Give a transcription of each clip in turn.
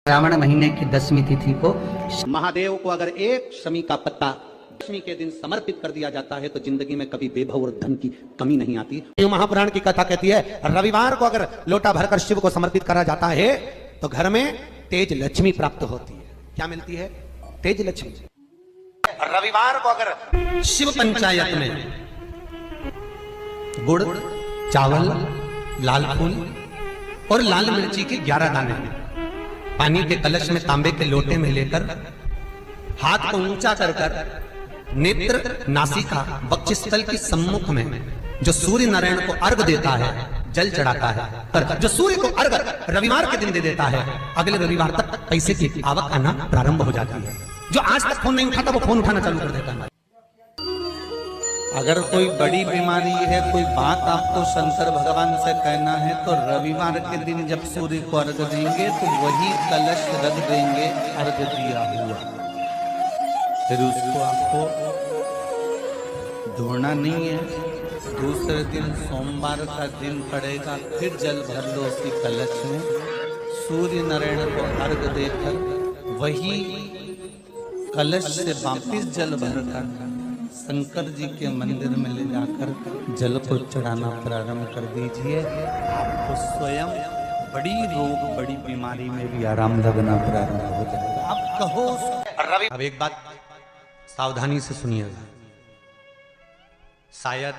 श्रावण महीने की 10वीं तिथि को महादेव को अगर एक शमी का पत्ता दशमी के दिन समर्पित कर दिया जाता है तो जिंदगी में कभी बेभव और धन की कमी नहीं आती। महापुराण की कथा कहती है रविवार को अगर लोटा भरकर शिव को समर्पित करा जाता है तो घर में तेज लक्ष्मी प्राप्त होती है। क्या मिलती है? तेज लक्ष्मी। रविवार को अगर शिव पंचायत में गुड़, चावल, लाल फूल और लाल मिर्ची के 11 दाने पानी के कलश में तांबे के लोटे में लेकर हाथ को ऊंचा कर कर नेत्र, नासिका, वक्षस्थल के सम्मुख में जो सूर्य नारायण को अर्घ देता है, जल चढ़ाता है, पर जो सूर्य को अर्घ रविवार के दिन दे देता है, अगले रविवार तक पैसे की आवक आना प्रारंभ हो जाती है। जो आज तक फोन नहीं उठाता वो फोन उठाना चालू कर देता है। अगर कोई बड़ी बीमारी है, कोई बात आपको शंकर भगवान से कहना है तो रविवार के दिन जब सूर्य को अर्घ देंगे तो वही कलश रख देंगे अर्घ दिया हुआ, फिर उसको आपको धोना नहीं है। दूसरे दिन सोमवार का दिन पड़ेगा, फिर जल भर लो उसी कलश में, सूर्य नारायण को अर्घ देकर वही कलश से वापिस जल भरकर शंकर जी के मंदिर में ले जाकर जल को चढ़ाना प्रारंभ कर दीजिए। आपको स्वयं बड़ी रोग, बड़ी बीमारी में भी आराम लगना प्रारंभ हो जाएगा। आप कहो अब एक बात सावधानी से सुनिएगा, शायद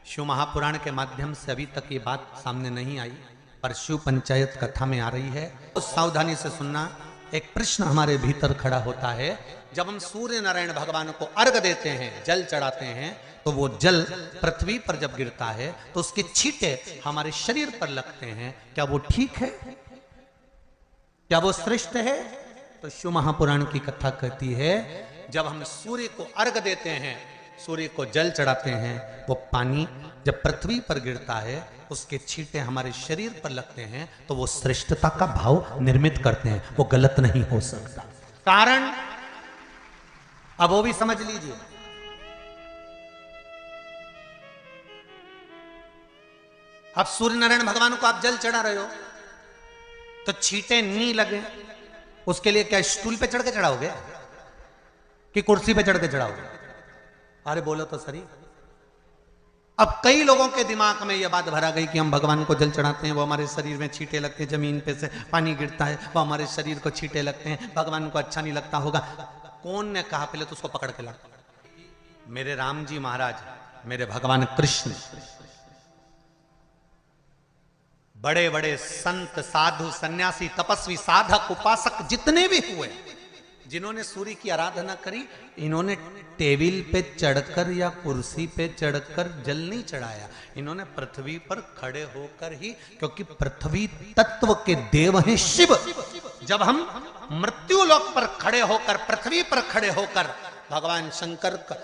शिव महापुराण के माध्यम से अभी तक ये बात सामने नहीं आई, पर शिव पंचायत कथा में आ रही है तो सावधानी से सुनना। एक प्रश्न हमारे भीतर खड़ा होता है, जब हम सूर्य नारायण भगवान को अर्घ देते हैं, जल चढ़ाते हैं, तो वो जल पृथ्वी पर जब गिरता है तो उसके छींटे हमारे शरीर पर लगते हैं। क्या वो ठीक है? क्या वो श्रेष्ठ है? तो शिव महापुराण की कथा कहती है जब हम सूर्य को अर्घ देते हैं, सूर्य को जल चढ़ाते हैं, वो पानी जब पृथ्वी पर गिरता है उसके छींटे हमारे शरीर पर लगते हैं तो वो श्रेष्ठता का भाव निर्मित करते हैं। वो गलत नहीं हो सकता। कारण अब वो भी समझ लीजिए, अब सूर्य नारायण भगवान को आप जल चढ़ा रहे हो तो छींटे नहीं लगे, उसके लिए क्या स्टूल पे चढ़ के चढ़ाओगे कि कुर्सी पे चढ़ के चढ़ाओगे? अरे बोलो तो सही। अब कई लोगों के दिमाग में यह बात भरा गई कि हम भगवान को जल चढ़ाते हैं, वो हमारे शरीर में छींटे लगते हैं, जमीन पे से पानी गिरता है, वो हमारे शरीर को छींटे लगते हैं, भगवान को अच्छा नहीं लगता होगा। कौन ने कहा? पहले तो उसको पकड़ के ला। मेरे राम जी महाराज, मेरे भगवान कृष्ण, बड़े बड़े संत, साधु, सन्यासी, तपस्वी, साधक, उपासक जितने भी हुए, जिन्होंने सूर्य की आराधना करी, इन्होंने टेबल पे चढ़कर या कुर्सी पे चढ़कर जल नहीं चढ़ाया, इन्होंने पृथ्वी पर खड़े होकर ही, क्योंकि पृथ्वी तत्व के देव हैं शिव। जब हम मृत्यु लोक पर खड़े होकर, पृथ्वी पर खड़े होकर भगवान शंकर का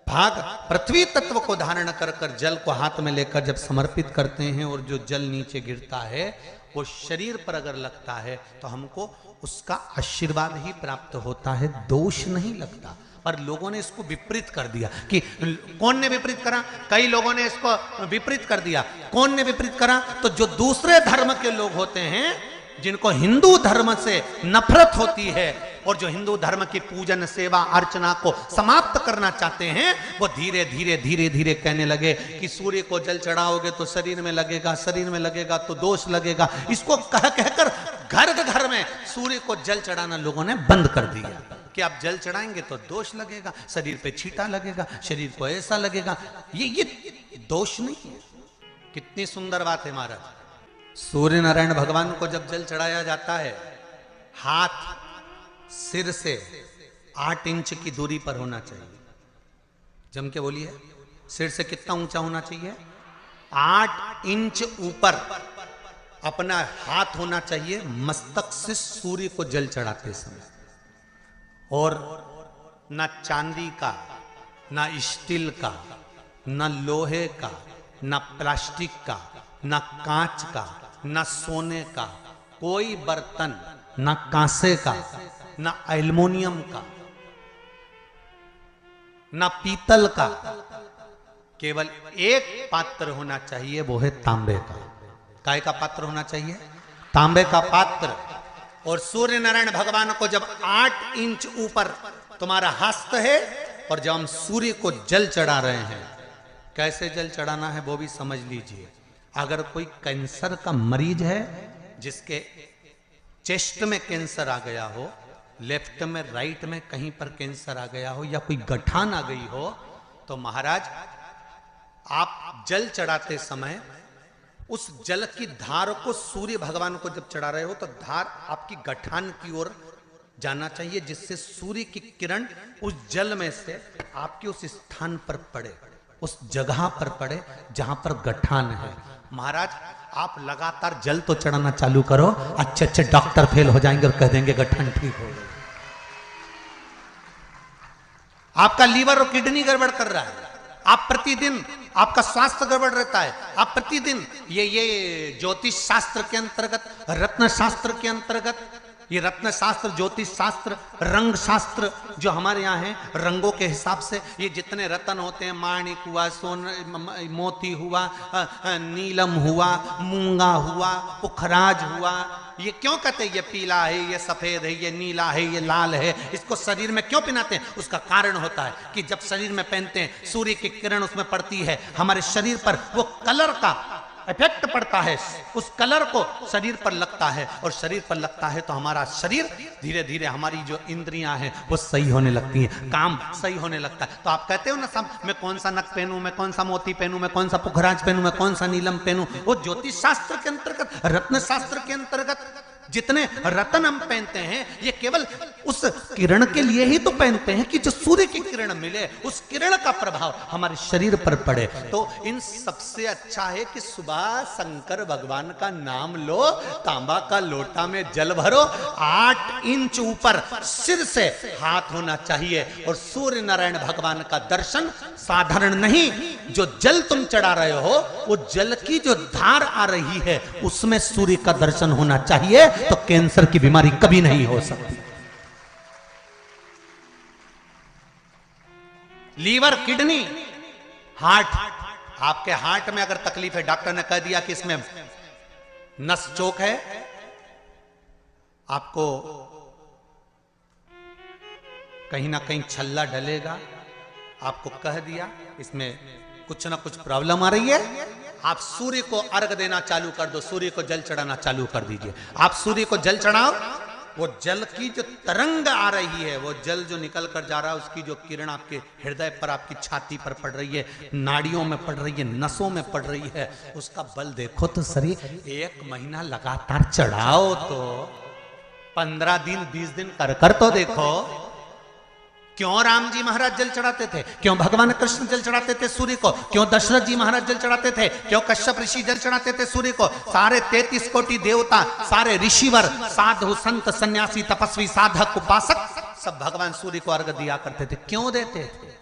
भाग पृथ्वी तत्व को धारण कर कर जल को हाथ में लेकर जब समर्पित करते हैं और जो जल नीचे गिरता है वो शरीर पर अगर लगता है तो हमको उसका आशीर्वाद ही प्राप्त होता है, दोष नहीं लगता। पर लोगों ने इसको विपरीत कर दिया कि कौन ने विपरीत करा? कई लोगों ने इसको विपरीत कर दिया। कौन ने विपरीत करा? तो जो दूसरे धर्म के लोग होते हैं, जिनको हिंदू धर्म से नफरत होती है और जो हिंदू धर्म की पूजन, सेवा, अर्चना को समाप्त करना चाहते हैं, वो धीरे धीरे धीरे धीरे कहने लगे कि सूर्य को जल चढ़ाओगे तो शरीर में लगेगा, शरीर में लगेगा तो दोष लगेगा। इसको कह कहकर घर घर में सूर्य को जल चढ़ाना लोगों ने बंद कर दिया कि आप जल चढ़ाएंगे तो दोष लगेगा, शरीर पे छींटा लगेगा, शरीर को ऐसा लगेगा। ये दोष नहीं है। कितनी सुंदर बात है महाराज। सूर्य नारायण भगवान को जब जल चढ़ाया जाता है, हाथ सिर से 8 इंच की दूरी पर होना चाहिए। जम के बोलिए, सिर से कितना ऊंचा होना चाहिए? 8 इंच ऊपर अपना हाथ होना चाहिए मस्तक से सूर्य को जल चढ़ाते समय। और ना चांदी का, ना स्टील का, ना लोहे का, ना प्लास्टिक का, ना कांच का, ना सोने का कोई बर्तन, ना कांसे का, ना एल्युमिनियम का, ना पीतल का, केवल एक पात्र होना चाहिए, वो है तांबे का। काय का पात्र होना चाहिए? तांबे का पात्र। और सूर्य नारायण भगवान को जब 8 इंच ऊपर तुम्हारा हस्त है, और जब हम सूर्य को जल चढ़ा रहे हैं, कैसे जल चढ़ाना है वो भी समझ लीजिए। अगर कोई कैंसर का मरीज है, जिसके चेस्ट में कैंसर आ गया हो, लेफ्ट में राइट में कहीं पर कैंसर आ गया हो, या कोई गठान आ गई हो, तो महाराज आप जल चढ़ाते समय उस जल की धार को सूर्य भगवान को जब चढ़ा रहे हो, तो धार आपकी गठान की ओर जाना चाहिए, जिससे सूर्य की किरण उस जल में से आपके उस स्थान पर पड़े, उस जगह पर पड़े जहां पर गठान है। महाराज आप लगातार जल तो चढ़ाना चालू करो, अच्छे अच्छे डॉक्टर फेल हो जाएंगे और कह देंगे गठन ठीक हो गई। आपका लीवर और किडनी गड़बड़ कर रहा है, आप प्रतिदिन आपका स्वास्थ्य गड़बड़ रहता है, आप प्रतिदिन ये ज्योतिष शास्त्र के अंतर्गत, रत्न शास्त्र के अंतर्गत, ये रत्न शास्त्र, ज्योतिष शास्त्र, रंग शास्त्र जो हमारे यहाँ है, रंगों के हिसाब से ये जितने रत्न होते हैं, माणिक हुआ, मोती हुआ, नीलम हुआ, मूंगा हुआ, पुखराज हुआ, ये क्यों कहते हैं ये पीला है, ये सफेद है, ये नीला है, ये लाल है, इसको शरीर में क्यों पहनाते हैं? उसका कारण होता है कि जब शरीर में पहनते हैं, सूर्य की किरण उसमें पड़ती है, हमारे शरीर पर वो कलर का इफेक्ट पड़ता है, उस कलर को शरीर पर लगता है, और शरीर पर लगता है तो हमारा शरीर धीरे धीरे, हमारी जो इंद्रियां हैं वो सही होने लगती हैं, काम सही होने लगता है। तो आप कहते हो ना साहब, मैं कौन सा नक पहनूं, मैं कौन सा मोती पहनूं, मैं कौन सा पुखराज पहनूं, मैं कौन सा नीलम पहनूं, वो ज्योतिष शास्त्र के अंतर्गत, रत्न शास्त्र के अंतर्गत जितने रत्न हम पहनते हैं, ये केवल उस किरण के लिए ही तो पहनते हैं कि जो सूर्य की किरण मिले, उस किरण का प्रभाव हमारे शरीर पर पड़े। तो इन सबसे अच्छा है कि सुबह शंकर भगवान का नाम लो, तांबा का लोटा में जल भरो, 8 इंच ऊपर सिर से हाथ होना चाहिए, और सूर्य नारायण भगवान का दर्शन साधारण नहीं, जो जल तुम चढ़ा रहे हो, वो जल की जो धार आ रही है, उसमें सूर्य का दर्शन होना चाहिए, तो कैंसर की बीमारी कभी नहीं हो सकती। लीवर, किडनी, हार्ट, आपके हार्ट में अगर तकलीफ है, डॉक्टर ने कह दिया कि इसमें नस चोक है, आपको कहीं ना कहीं छल्ला डलेगा, आपको कह दिया इसमें कुछ ना कुछ प्रॉब्लम आ रही है, आप सूर्य को अर्घ देना चालू कर दो, सूर्य को जल चढ़ाना चालू कर दीजिए। आप सूर्य को जल चढ़ाओ, वो जल की जो तरंग आ रही है, वो जल जो निकल कर जा रहा है, उसकी जो किरण आपके हृदय पर, आपकी छाती पर पड़ रही है, नाड़ियों में पड़ रही है, नसों में पड़ रही है, उसका बल देखो तो सही। 1 महीना लगातार चढ़ाओ, तो 15 दिन 20 दिन कर तो देखो। क्यों राम जी महाराज जल चढ़ाते थे, क्यों भगवान कृष्ण जल चढ़ाते थे सूर्य को, क्यों दशरथ जी महाराज जल चढ़ाते थे, क्यों कश्यप ऋषि जल चढ़ाते थे सूर्य को, सारे 33 कोटि देवता, सारे ऋषिवर, साधु संत सन्यासी तपस्वी साधक उपासक सब भगवान सूर्य को अर्घ दिया करते थे। क्यों देते थे,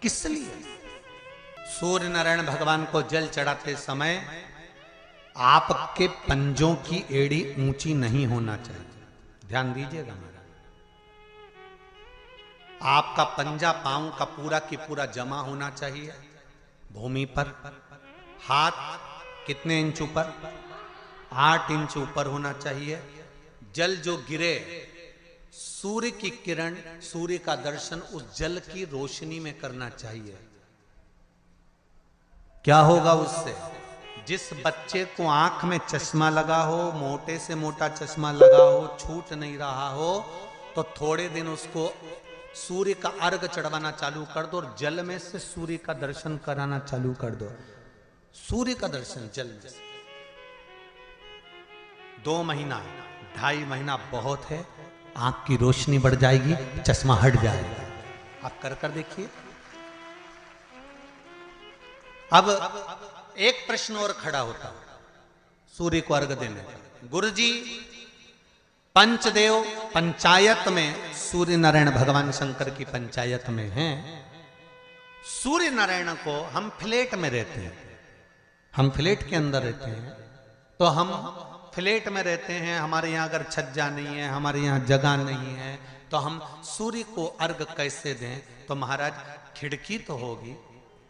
किस लिए? सूर्य नारायण भगवान को जल चढ़ाते समय आपके पंजों की एड़ी ऊंची नहीं होना चाहिए, ध्यान दीजिएगा। आपका पंजा पांव का पूरा की पूरा जमा होना चाहिए भूमि पर। हाथ कितने इंच ऊपर? 8 इंच ऊपर होना चाहिए। जल जो गिरे, सूर्य की किरण, सूर्य का दर्शन उस जल की रोशनी में करना चाहिए। क्या होगा उससे? जिस बच्चे को आंख में चश्मा लगा हो, मोटे से मोटा चश्मा लगा हो, छूट नहीं रहा हो, तो थोड़े दिन उसको सूर्य का अर्घ चढ़वाना चालू कर दो, और जल में से सूर्य का दर्शन कराना चालू कर दो। सूर्य का दर्शन जल में से 2 महीना 2.5 महीना बहुत है, आंख की रोशनी बढ़ जाएगी, चश्मा हट जाएगा। आप कर देखिए। अब एक प्रश्न और खड़ा होता है सूर्य को अर्घ देने का। गुरुजी, पंचदेव पंचायत में सूर्य नारायण भगवान शंकर की पंचायत में हैं। सूर्य नारायण को हम फ्लैट में रहते हैं, हम फ्लैट के अंदर रहते हैं, तो हम फ्लैट में रहते हैं, हमारे यहाँ अगर छज्जा नहीं है, हमारे यहाँ जगह नहीं है, तो हम सूर्य को अर्घ कैसे दें? तो महाराज खिड़की तो होगी,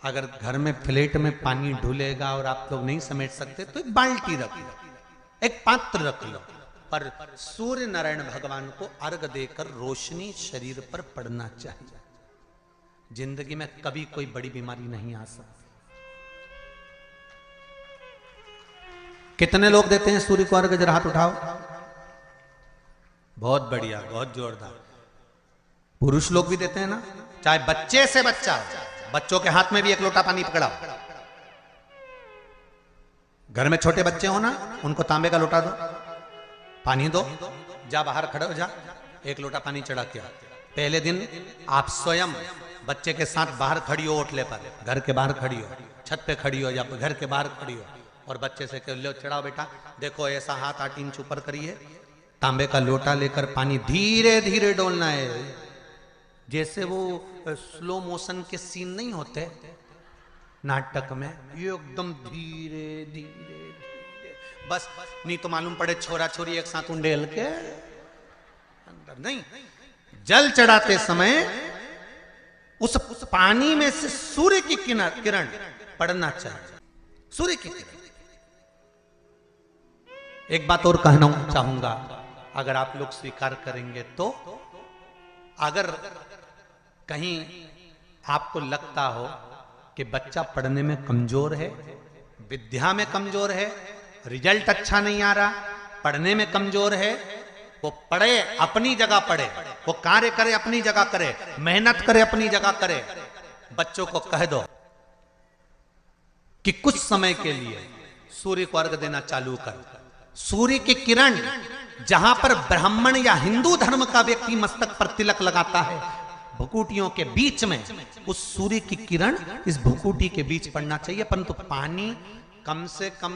अगर घर में फ्लैट में पानी ढुलेगा और आप लोग नहीं समेट सकते तो एक बाल्टी रख लो, एक पात्र रख लो, पर सूर्य नारायण भगवान को अर्घ देकर रोशनी शरीर पर पड़ना चाहिए। जिंदगी में कभी कोई बड़ी बीमारी नहीं आ सकती। कितने लोग देते हैं सूर्य को अर्घ? जरा हाथ उठाओ। बहुत बढ़िया, बहुत जोरदार। पुरुष लोग भी देते हैं ना, चाहे बच्चे से बच्चा, बच्चों के हाथ में भी एक लोटा पानी पकड़ाओ। घर में छोटे बच्चे हो ना, उनको तांबे का लोटा दो, पानी दो, जा बाहर खड़े हो जा, एक लोटा पानी चढ़ा के आ। पहले दिन आप स्वयं बच्चे के साथ बाहर खड़ी हो, ओटले पर, घर के बाहर खड़ी हो, छत पे खड़ी हो या घर के बाहर खड़ी हो, और बच्चे से कह लो चढ़ाओ बेटा, देखो ऐसा हाथ 8 इंच ऊपर करिए, तांबे का लोटा लेकर पानी धीरे धीरे डोलना है। जैसे वो स्लो मोशन के सीन नहीं होते नाटक में, ये एकदम धीरे धीरे धीरे, बस नहीं तो मालूम पड़े छोरा छोरी एक साथ उंडेल के अंदर। नहीं, जल चढ़ाते समय उस पानी में से सूर्य की किरण पड़ना चाहिए, सूर्य की किरण। एक बात और कहना चाहूंगा, अगर आप लोग स्वीकार करेंगे तो, अगर कहीं आपको लगता हो कि बच्चा पढ़ने में कमजोर है, विद्या में कमजोर है, रिजल्ट अच्छा नहीं आ रहा, पढ़ने में कमजोर है, वो पढ़े, अपनी जगह पढ़े, वो कार्य करे अपनी जगह करे, मेहनत करे अपनी जगह करे। बच्चों को कह दो कि कुछ समय के लिए सूर्य को अर्घ देना चालू कर। सूर्य की किरण जहां पर ब्राह्मण या हिंदू धर्म का व्यक्ति मस्तक पर तिलक लगाता है, भुकुटियों के बीच में उस सूर्य की किरण इस भुकुटी के बीच पड़ना चाहिए, परंतु पानी कम से कम